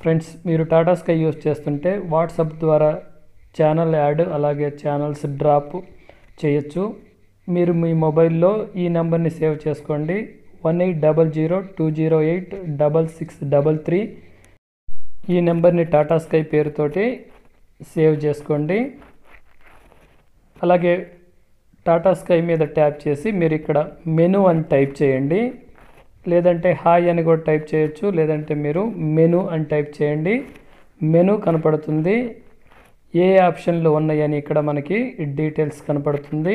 Friends మీరు Tata sky use చేస్తుంటే WhatsApp ద్వారా ఛానల్ యాడ్ అలాగే ఛానల్స్ డ్రాప్ చేయొచ్చు. మీరు మీ మొబైల్లో ఈ నెంబర్ని సేవ్ చేసుకోండి 1800208663. ఈ నెంబర్ని టాటా స్కై పేరుతోటి సేవ్ చేసుకోండి. అలాగే టాటా స్కై మీద ట్యాప్ చేసి మీరు ఇక్కడ మెనూ అని టైప్ చేయండి, లేదంటే హాయ్ అని కూడా టైప్ చేయొచ్చు, లేదంటే మీరు మెనూ అని టైప్ చేయండి. మెనూ కనపడుతుంది, ఏ ఆప్షన్లు ఉన్నాయని ఇక్కడ మనకి డీటెయిల్స్ కనపడుతుంది.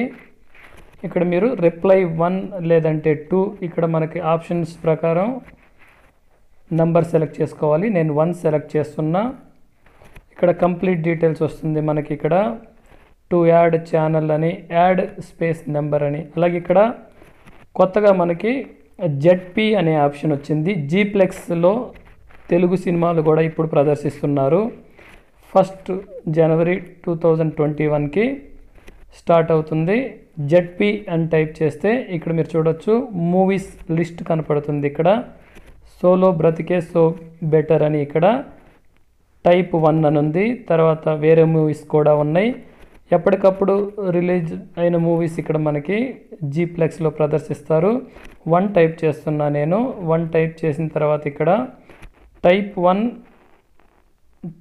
ఇక్కడ మీరు రిప్లై 1 లేదంటే 2 ఇక్కడ మనకి ఆప్షన్స్ ప్రకారం నంబర్ సెలెక్ట్ చేసుకోవాలి. నేను 1 సెలెక్ట్ చేస్తున్నా. ఇక్కడ కంప్లీట్ డీటెయిల్స్ వస్తుంది మనకి. ఇక్కడ టు యాడ్ ఛానల్ అని, యాడ్ స్పేస్ నెంబర్ అని, అలాగే ఇక్కడ కొత్తగా మనకి జెడ్పీ అనే ఆప్షన్ వచ్చింది. జీప్లెక్స్లో తెలుగు సినిమాలు కూడా ఇప్పుడు ప్రదర్శిస్తున్నారు. 1 జనవరి 2021కి స్టార్ట్ అవుతుంది. జెడ్పీ అని టైప్ చేస్తే ఇక్కడ మీరు చూడొచ్చు మూవీస్ లిస్ట్ కనపడుతుంది. ఇక్కడ సోలో బ్రతికే సో బెటర్ అని ఇక్కడ టైప్ 1 అని ఉంది. తర్వాత వేరే మూవీస్ కూడా ఉన్నాయి. ఎప్పటికప్పుడు రిలీజ్ అయిన మూవీస్ ఇక్కడ మనకి జీప్లెక్స్లో ప్రదర్శిస్తారు. 1 టైప్ చేస్తున్నా నేను. 1 టైప్ చేసిన తర్వాత ఇక్కడ type 1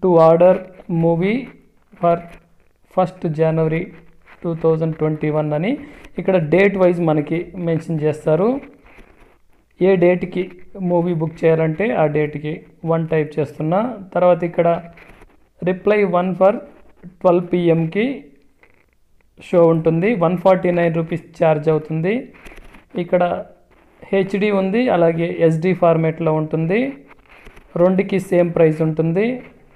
to order movie for 1 జనవరి 2021 అని ఇక్కడ డేట్ వైజ్ మనకి మెన్షన్ చేస్తారు. ఏ డేట్కి మూవీ బుక్ చేయాలంటే ఆ డేట్కి 1 టైప్ చేస్తున్నా. తర్వాత ఇక్కడ రిప్లై 1 ఫర్ 12 PM షో ఉంటుంది. 149 రూపీస్ ఛార్జ్ అవుతుంది. ఇక్కడ హెచ్డి ఉంది, అలాగే ఎస్డి ఫార్మేట్లో ఉంటుంది. రెండుకి సేమ్ ప్రైస్ ఉంటుంది.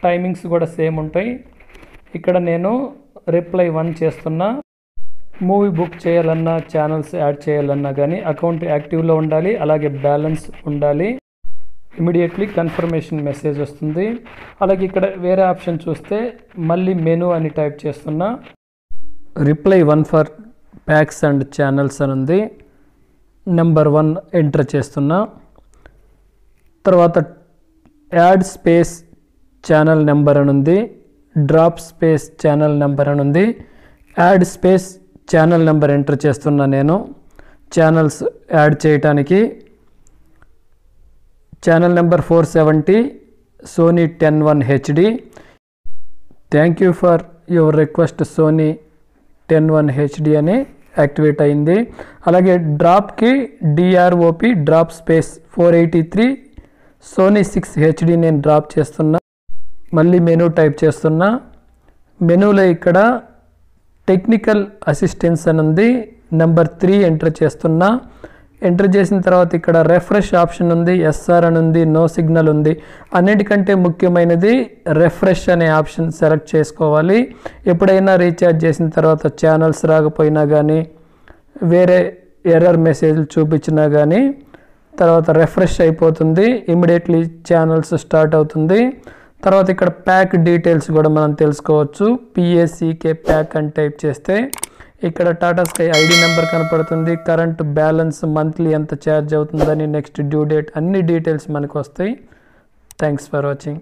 టైమింగ్స్ కూడా సేమ్ ఉంటాయి. ఇక్కడ నేను రిప్లై 1 చేస్తున్నా. మూవీ బుక్ చేయాలన్నా, ఛానల్స్ యాడ్ చేయాలన్నా కానీ అకౌంట్ యాక్టివ్లో ఉండాలి, అలాగే బ్యాలెన్స్ ఉండాలి. ఇమీడియట్లీ కన్ఫర్మేషన్ మెసేజ్ వస్తుంది. అలాగే ఇక్కడ వేరే ఆప్షన్ చూస్తే మళ్ళీ మెనూ అని టైప్ చేస్తున్నా. Reply 1 for packs and channels అని ఉంది. నెంబర్ 1 ఎంటర్ చేస్తున్నా. తర్వాత యాడ్ స్పేస్ ఛానల్ నెంబర్ అని ఉంది. డ్రాప్ స్పేస్ ఛానల్ నెంబర్ అని ఉంది. Add space channel number enter చేస్తున్నా నేను ఛానల్స్ యాడ్ చేయటానికి. Channel number 470 Sony 10 HD. Thank you for your request Sony 10 HD అని యాక్టివేట్ అయింది. అలాగే డ్రాప్కి D R O P drop space 483 Sony 6 HD నేను డ్రాప్ చేస్తున్నా. మళ్ళీ మెనూ టైప్ చేస్తున్నా. మెనూలో ఇక్కడ టెక్నికల్ అసిస్టెన్స్ అని ఉంది. నెంబర్ 3 ఎంటర్ చేస్తున్నా. ఎంటర్ చేసిన తర్వాత ఇక్కడ రిఫ్రెష్ ఆప్షన్ ఉంది, ఎస్ఆర్ అని ఉంది, నో సిగ్నల్ ఉంది. అన్నిటికంటే ముఖ్యమైనది రిఫ్రెష్ అనే ఆప్షన్ సెలెక్ట్ చేసుకోవాలి. ఎప్పుడైనా రీఛార్జ్ చేసిన తర్వాత ఛానల్స్ రాకపోయినా కానీ, వేరే ఎర్రర్ మెసేజ్లు చూపించినా కానీ తర్వాత రిఫ్రెష్ అయిపోతుంది. ఇమీడియట్లీ ఛానల్స్ స్టార్ట్ అవుతుంది. తర్వాత ఇక్కడ ప్యాక్ డీటెయిల్స్ కూడా మనం తెలుసుకోవచ్చు. పిఏసీకే ప్యాక్ అని టైప్ చేస్తే ఇక్కడ టాటా స్కై ఐడి నెంబర్ కనపడుతుంది, కరెంట్ బ్యాలెన్స్, మంత్లీ ఎంత ఛార్జ్ అవుతుందని, నెక్స్ట్ డ్యూ డేట్, అన్ని డీటెయిల్స్ మనకు వస్తాయి. Thanks for watching.